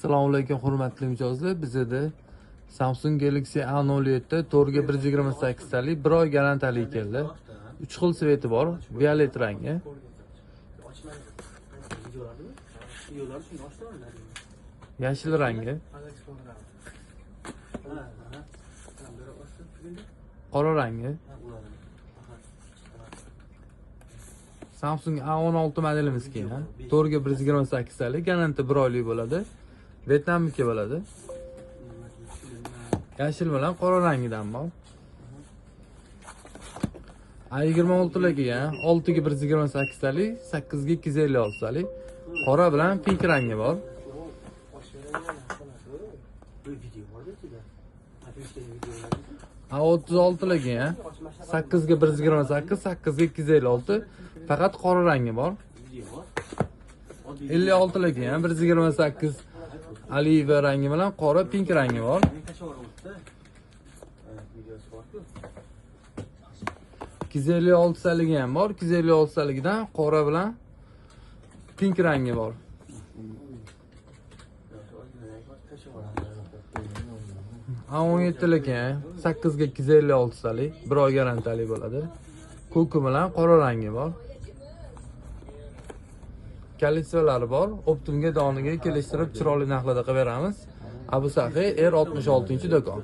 Assalomu alaykum hurmatli mijozlar. Bizda Samsung Galaxy A07 to'rtga 128 talik, 1 oy garantiyali keldi. 3 xil sveti bor, violet rangi. Yashil rangi. Qora rangi. Samsung A16 modelimiz kelgan. 4ga 128 talik, garantiya 1 oylik bo'ladi. Vyetnamniki bo'ladi. Yashil bilan qora rangidan bor. A26 kelgan, 6ga 128 talik, 8ga 256 talik. Qora bilan pink rangi bor. A36 kelgan, 8ga 128, 8ga 256. Faqat qora rangi bor. 56 kelgan, 128 oliva rangi bilan qora pink rangi bor. 256 saligi ham bor. 256 saligidan qora bilan pink rangi bor. A17 ekan, 8ga 256 salik, 1 oy garantiyali bo'ladi. Ko'k bilan qora rangi bor. Kalitsalari bor. Optimga doniga kelishtirib chiroyli narxlarda qilib beramiz. Abu Saxiy R66-do'kon.